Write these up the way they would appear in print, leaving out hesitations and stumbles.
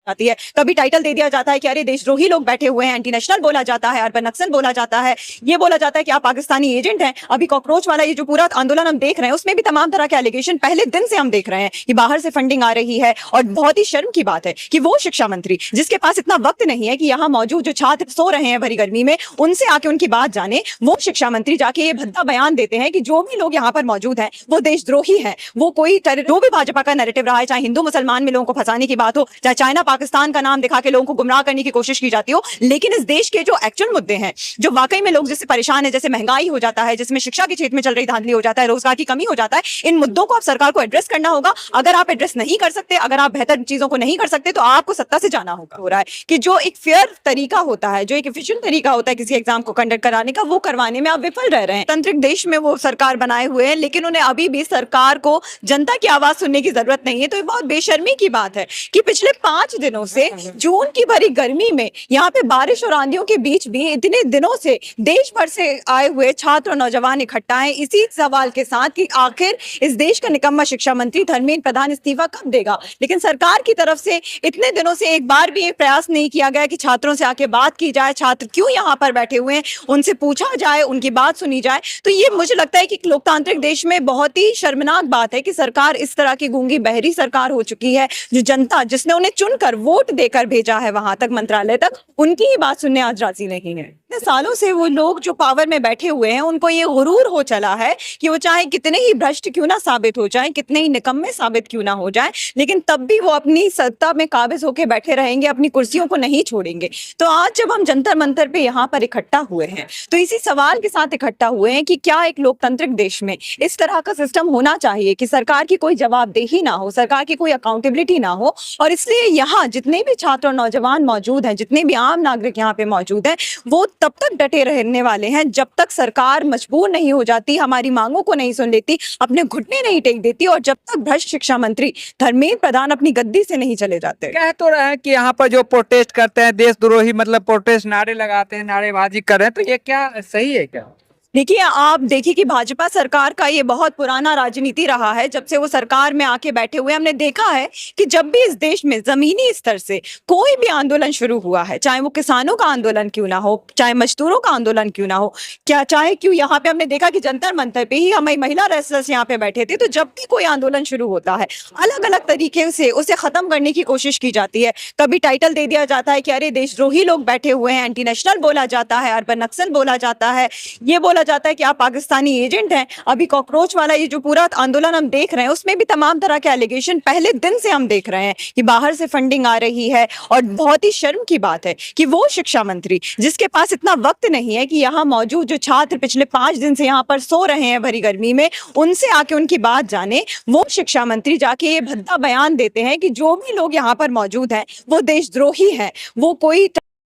जाती है। कभी टाइटल दे दिया जाता है कि अरे देशद्रोही लोग बैठे हुए हैं, एंटी नेशनल बोला जाता है, अर्बन नक्सल बोला जाता है, ये बोला जाता है कि आप पाकिस्तानी एजेंट हैं। अभी कॉकरोच वाला ये जो पूरा आंदोलन हम देख रहे हैं उसमें भी तमाम तरह के एलिगेशन पहले दिन से हम देख रहे हैं कि बाहर से फंडिंग आ रही है। और बहुत ही शर्म की बात है कि वो शिक्षा मंत्री जिसके पास इतना वक्त नहीं है कि यहाँ मौजूद जो छात्र सो रहे हैं भरी गर्मी में उनसे आके उनकी बात जाने, वो शिक्षा मंत्री जाके ये भद्दा बयान देते हैं कि जो भी लोग यहाँ पर मौजूद हैं वो देशद्रोही हैं, वो कोई जो भी भाजपा का नैरेटिव रहा है, चाहे हिंदू मुसलमान में लोगों को फंसाने की बात हो, चाहे चाइना पाकिस्तान का नाम दिखा के लोगों को गुमराह करने की कोशिश की जाती हो, लेकिन इस देश के जो एक्चुअल मुद्दे हैं, जो वाकई में लोग जिससे परेशान है, जैसे महंगाई हो जाता है, जिसमें शिक्षा के क्षेत्र में चल रही धांधली हो जाता है, रोजगार की कमी हो जाता है, इन मुद्दों को आप सरकार को एड्रेस करना होगा। अगर आप एड्रेस नहीं कर सकते, अगर आप बेहतर चीजों को नहीं कर सकते, तो आपको सत्ता से जाना होगा। हो रहा है कि जो एक फेयर तरीका होता है, जो एक एफिशिएंट तरीका होता है किसी एग्जाम को कंडक्ट कराने का, वो करवाने में आप विफल रह रहे हैं। तांत्रिक देश में वो सरकार बनाए हुए हैं, लेकिन उन्हें अभी भी सरकार को जनता की आवाज सुनने की जरूरत नहीं है। तो ये बहुत बेशर्मी की बात है कि पिछले 5 दिनों से जून की भरी गर्मी में यहाँ पे बारिश और आंधियों के बीच भी इतने दिनों से देश भर से आए हुए छात्र और नौजवान इकट्ठा हैं इसी सवाल के साथ कि आखिर इस देश का निकम्मा शिक्षा मंत्री धर्मेंद्र प्रधान इस्तीफा कब देगा। लेकिन सरकार की तरफ से इतने दिनों से एक बार भी एक प्रयास नहीं किया गया कि छात्रों से आके बात की जाए, छात्र क्यों यहाँ पर बैठे हुए हैं उनसे पूछा जाए, उनकी बात सुनी जाए। तो ये मुझे लगता है कि लोकतांत्रिक देश में बहुत ही शर्मनाक बात है कि सरकार इस तरह की गूंगी बहरी सरकार हो चुकी है। जो जनता जिसने उन्हें चुनकर वोट देकर भेजा है वहां तक मंत्रालय तक, उनकी ही बात सुनने आज राजी नहीं है। सालों से वो लोग जो पावर में बैठे हुए हैं उनको ये गुरूर हो चला है कि वो चाहे कितने ही भ्रष्ट क्यों ना साबित हो जाए, कितने ही निकम्मे साबित क्यों ना हो जाए, लेकिन तब भी वो अपनी सत्ता में काबिज होकर बैठे रहेंगे, अपनी कुर्सियों को नहीं छोड़ेंगे। तो आज जब हम जंतर मंतर पे यहाँ पर इकट्ठा हुए हैं तो इसी सवाल के साथ इकट्ठा हुए हैं कि क्या एक लोकतांत्रिक देश में इस तरह का सिस्टम होना चाहिए कि सरकार की कोई जवाबदेही ना हो, सरकार की कोई अकाउंटेबिलिटी ना हो। और इसलिए यहाँ जितने भी छात्र और नौजवान मौजूद हैं, जितने भी आम नागरिक यहाँ पे मौजूद हैं, वो तब तक डटे रहने वाले हैं जब तक सरकार मजबूर नहीं हो जाती, हमारी मांगों को नहीं सुन लेती, अपने घुटने नहीं टेक देती, और जब तक भ्रष्ट शिक्षा मंत्री धर्मेंद्र प्रधान अपनी गद्दी से नहीं चले जाते। कह तो रहे हैं कि यहाँ पर जो प्रोटेस्ट करते हैं देशद्रोही, मतलब प्रोटेस्ट नारे लगाते हैं, नारेबाजी कर रहे हैं, तो ये क्या सही है क्या? देखिए, आप देखिए कि भाजपा सरकार का ये बहुत पुराना राजनीति रहा है। जब से वो सरकार में आके बैठे हुए, हमने देखा है कि जब भी इस देश में जमीनी स्तर से कोई भी आंदोलन शुरू हुआ है, चाहे वो किसानों का आंदोलन क्यों ना हो, चाहे मजदूरों का आंदोलन क्यों ना हो, क्या चाहे क्यों, यहाँ पे हमने देखा कि जंतर मंतर पे ही हमारी महिला रेसलर्स यहाँ पे बैठे थे। तो जब भी कोई आंदोलन शुरू होता है, अलग अलग तरीके से उसे खत्म करने की कोशिश की जाती है। कभी टाइटल दे दिया जाता है कि अरे देशद्रोही लोग बैठे हुए हैं, एंटी नेशनल बोला जाता है, अर्बन नक्सल बोला जाता है, ये बोला जाता है कि आप पाकिस्तानी एजेंट हैं। अभी कॉकरोच वाला ये जो पूरा आंदोलन हम देख रहे हैं उसमें भी तमाम तरह के एलिगेशन पहले दिन से हम देख रहे हैं कि बाहर से फंडिंग आ रही है। और बहुत ही शर्म की बात है कि वो शिक्षा मंत्री जिसके पास इतना वक्त नहीं है कि यहाँ मौजूद जो छात्र पिछले 5 दिन से यहाँ पर सो रहे हैं भरी गर्मी में उनसे आके उनकी बात जाने, वो शिक्षा मंत्री जाके ये भद्दा बयान देते हैं कि जो भी लोग यहाँ पर मौजूद हैं वो देशद्रोही हैं, वो कोई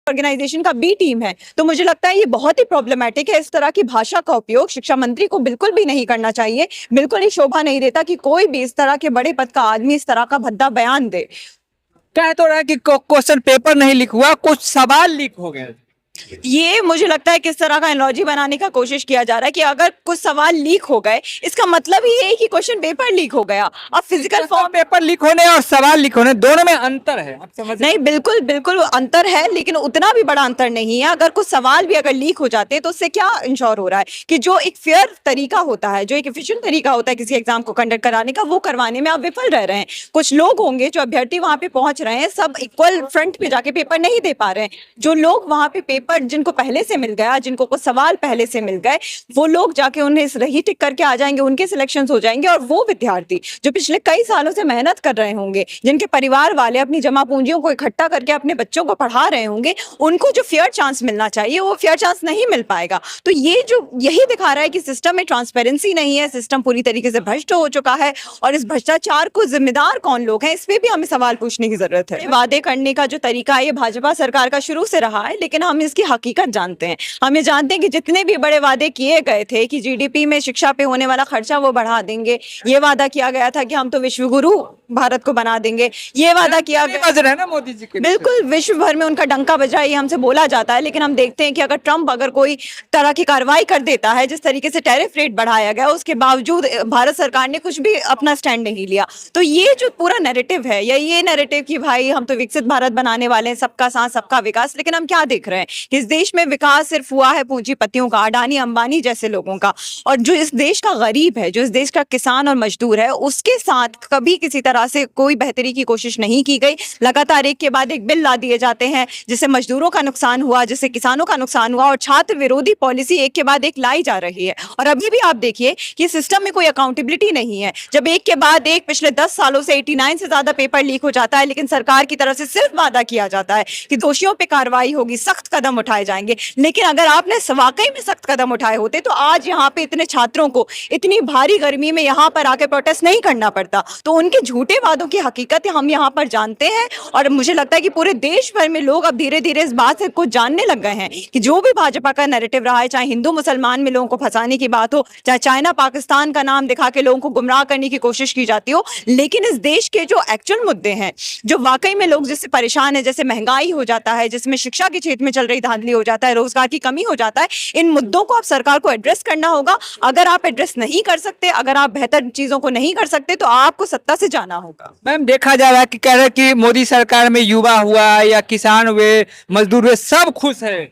ऑर्गेनाइजेशन का बी टीम है। तो मुझे लगता है ये बहुत ही प्रॉब्लमैटिक है। इस तरह की भाषा का उपयोग शिक्षा मंत्री को बिल्कुल भी नहीं करना चाहिए। बिल्कुल ही शोभा नहीं देता कि कोई भी इस तरह के बड़े पद का आदमी इस तरह का भद्दा बयान दे। कह तो रहा है कि क्वेश्चन पेपर नहीं लीक हुआ, कुछ सवाल लीक हो गए। ये मुझे लगता है किस तरह का एनालॉजी बनाने का कोशिश किया जा रहा है कि अगर कुछ सवाल लीक हो गए इसका मतलब ये है कि क्वेश्चन पेपर लीक हो गया। अब फिजिकल फॉर्म पेपर लीक होने और सवाल लीक होने दोनों में अंतर है, आप समझ नहीं, बिल्कुल बिल्कुल अंतर है, लेकिन उतना भी बड़ा अंतर नहीं है। अगर कुछ सवाल भी अगर लीक हो जाते हैं तो उससे क्या इंश्योर हो रहा है कि जो एक फेयर तरीका होता है, जो एक एफिशिएंट तरीका होता है किसी एग्जाम को कंडक्ट कराने का, वो करवाने में आप विफल रह रहे हैं। कुछ लोग होंगे जो अभ्यर्थी वहां पे पहुंच रहे हैं, सब इक्वल फ्रंट पे जाके पेपर नहीं दे पा रहे हैं। जो लोग वहां पे पेपर जिनको पहले से मिल गया, जिनको कुछ सवाल पहले से मिल गए, वो लोग जाके उन्हें रही टिक करके आ जाएंगे, उनके सिलेक्शंस हो जाएंगे। और वो विद्यार्थी जो पिछले कई सालों से मेहनत कर रहे होंगे, जिनके परिवार वाले अपनी जमा पूंजियों को इकट्ठा करके अपने बच्चों को पढ़ा रहे होंगे, उनको जो फेयर चांस मिलना चाहिए वो फेयर चांस नहीं मिल पाएगा। तो ये जो यही दिखा रहा है कि सिस्टम में ट्रांसपेरेंसी नहीं है, सिस्टम पूरी तरीके से भ्रष्ट हो चुका है। और इस भ्रष्टाचार को जिम्मेदार कौन लोग हैं, इस पे भी हमें सवाल पूछने की जरूरत है। वादे करने का जो तरीका है ये भाजपा सरकार का शुरू से रहा है, लेकिन हम इस की हकीकत जानते हैं। हम ये जानते हैं कि जितने भी बड़े वादे किए गए थे कि जीडीपी में शिक्षा पे होने वाला खर्चा वो बढ़ा देंगे, ये वादा किया गया था कि हम तो विश्व गुरु भारत को बना देंगे, ये वादा किया गया। बज रहा है ना मोदी जी के। बिल्कुल, विश्व भर में उनका डंका बजा, ये हमसे बोला जाता है, लेकिन हम देखते हैं कि अगर ट्रंप अगर कोई तरह की कार्रवाई कर देता है, जिस तरीके से टैरिफ रेट बढ़ाया गया, उसके बावजूद भारत सरकार ने कुछ भी अपना स्टैंड नहीं लिया। तो ये जो पूरा नैरेटिव है, या ये नैरेटिव कि भाई हम तो विकसित भारत बनाने वाले हैं, सबका साथ सबका विकास, लेकिन हम क्या देख रहे हैं कि इस देश में विकास सिर्फ हुआ है पूंजीपतियों का, अडानी अंबानी जैसे लोगों का, और जो इस देश का गरीब है, जो इस देश का किसान और मजदूर है, उसके साथ कभी किसी तरह से कोई बेहतरी की कोशिश नहीं की गई। लगातार एक के बाद एक बिल ला दिए जाते हैं, जिससे मजदूरों का नुकसान हुआ, जिससे किसानों का नुकसान हुआ, और छात्र विरोधी पॉलिसी एक के बाद एक लाई जा रही है। और अभी भी आप देखिए कि सिस्टम में कोई अकाउंटेबिलिटी नहीं है। जब एक के बाद एक पिछले 10 सालों से 89 से ज्यादा पेपर लीक हो जाता है, लेकिन सरकार की तरफ से सिर्फ वादा किया जाता है कि दोषियों पे कार्रवाई होगी, सख्त कदम उठाए जाएंगे। लेकिन अगर आपने वाकई में सख्त कदम उठाए होते तो आज यहाँ पे इतने छात्रों को इतनी भारी गर्मी में यहाँ पर आके प्रोटेस्ट नहीं करना पड़ता। तो उनके झूठे वादों की हकीकत हम यहाँ पर जानते हैं, और मुझे लगता है कि पूरे देश भर में लोग अब धीरे धीरे इस बात से कुछ जानने लग गए हैं कि जो भी भाजपा का नैरेटिव रहा है, चाहे हिंदू मुसलमान में लोगों को फंसाने की बात हो, चाहे चाइना पाकिस्तान का नाम दिखा के लोगों को गुमराह करने की कोशिश की जाती हो, लेकिन इस देश के जो एक्चुअल मुद्दे हैं, जो वाकई में लोग जिससे परेशान है, जैसे महंगाई हो जाता है, जिसमें शिक्षा के क्षेत्र में चल रही धांधली हो जाता है, रोजगार की कमी हो जाता है, इन मुद्दों को अब सरकार को एड्रेस करना होगा। अगर आप एड्रेस नहीं कर सकते, अगर आप बेहतर चीजों को नहीं कर सकते, तो आपको सत्ता से जाना होगा। मैम देखा जा रहा है कि कह रहे हैं कि मोदी सरकार में युवा हुआ या किसान हुए, मजदूर हुए, सब खुश है,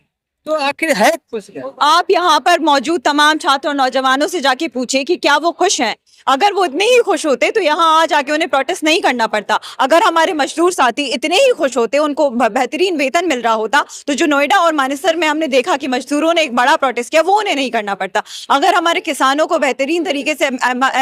तो आखिर है खुश क्या? आप यहाँ पर मौजूद तमाम छात्र और नौजवानों से जाके पूछिए कि क्या वो खुश हैं। अगर वो इतने ही खुश होते तो यहाँ आ जाके उन्हें प्रोटेस्ट नहीं करना पड़ता। अगर हमारे मजदूर साथी इतने ही खुश होते, उनको बेहतरीन वेतन मिल रहा होता, तो जो नोएडा और मानेसर में हमने देखा कि मजदूरों ने एक बड़ा प्रोटेस्ट किया, वो उन्हें नहीं करना पड़ता। अगर हमारे किसानों को बेहतरीन तरीके से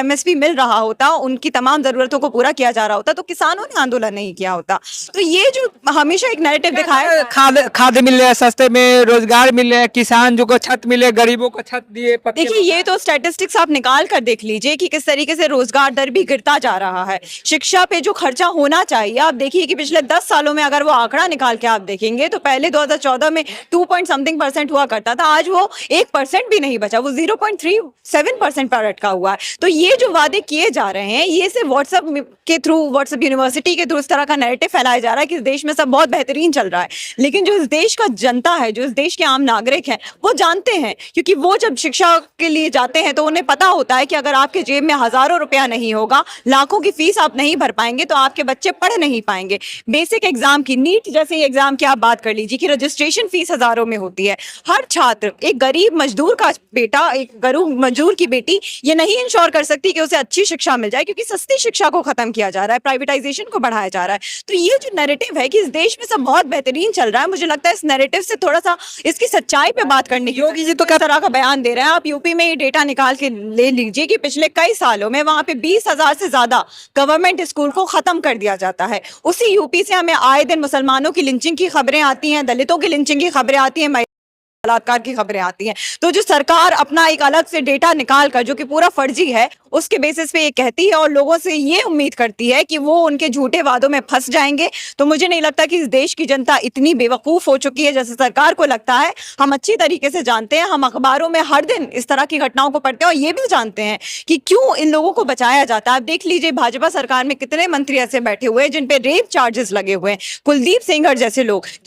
MSP मिल रहा होता, उनकी तमाम जरूरतों को पूरा किया जा रहा होता, तो किसानों ने आंदोलन नहीं किया होता। तो ये जो हमेशा एक नैरेटिव दिखाया, खाद मिल रहा है सस्ते में, रोजगार मिल रहा है, किसान जो को छत मिले, गरीबों को छत दिए। देखिए, ये तो स्टैटिस्टिक्स आप निकाल कर देख लीजिए कि किस तरीके से रोजगार दर भी गिरता जा रहा है। शिक्षा पे जो खर्चा होना चाहिए, आप देखिए कि पिछले 10 सालों में अगर वो आंकड़ा निकाल के आप देखेंगे तो पहले 2014 में 2.something% हुआ करता था, आज वो 1% भी नहीं बचा, वो 0.37% पर अटका हुआ है। तो ये जो वादे किए जा रहे हैं, ये सिर्फ व्हाट्सएप के थ्रू, व्हाट्सएप यूनिवर्सिटी के थ्रू इस तरह का नैरेटिव फैलाया जा रहा है कि इस देश में सब बहुत बेहतरीन चल रहा है। लेकिन जो इस देश का जनता है, जो इस देश के आम नागरिक हैं, वो जानते हैं, क्योंकि वो जब शिक्षा के लिए जाते हैं तो उन्हें पता होता है कि अगर आपके जेब में हजारों रुपया नहीं होगा, लाखों की फीस आप नहीं भर पाएंगे, तो आपके बच्चे पढ़ नहीं पाएंगे। बेसिक एग्जाम की, नीट जैसे एग्जाम की आप बात कर लीजिए कि रजिस्ट्रेशन फीस हजारों में होती है। हर छात्र, एक गरीब मजदूर का बेटा, एक गरीब मजदूर की बेटी ये नहीं इंश्योर कर सकती कि उसे अच्छी शिक्षा मिल जाए, क्योंकि सस्ती शिक्षा को खत्म किया जा रहा है, प्राइवेटाइजेशन को बढ़ाया जा रहा है। तो ये जो नैरेटिव है कि इस देश में सब बहुत बेहतरीन चल रहा है, मुझे लगता है इस नैरेटिव से थोड़ा सा इसकी सच्चाई पे बात करने की। योगी जी तो किस तरह का बयान दे रहे हैं, आप यूपी में ये डेटा निकाल के ले लीजिए कि पिछले कई सालों में वहां पे 20,000 से ज्यादा गवर्नमेंट स्कूल को खत्म कर दिया जाता है। उसी यूपी से हमें आए दिन मुसलमानों की लिंचिंग की खबरें आती हैं, दलितों की लिंचिंग की खबरें आती हैं, बलात्कार की खबरें आती हैं। तो जो सरकार अपना एक अलग से डेटा निकाल कर, जो कि पूरा फर्जी है, उसके बेसिस पे ये कहती है और लोगों से ये उम्मीद करती है कि वो उनके झूठे वादों में फंस जाएंगे, तो मुझे नहीं लगता कि इस देश की जनता इतनी बेवकूफ हो चुकी है जैसे सरकार को लगता है। हम अच्छी तरीके से जानते हैं, हम अखबारों में हर दिन इस तरह की घटनाओं को पढ़ते हैं और ये भी जानते हैं कि क्यों इन लोगों को बचाया जाता है। आप देख लीजिए भाजपा सरकार में कितने मंत्री ऐसे बैठे हुए हैं जिन पे रेप चार्जेस लगे हुए हैं, कुलदीप सेंगर जैसे लोग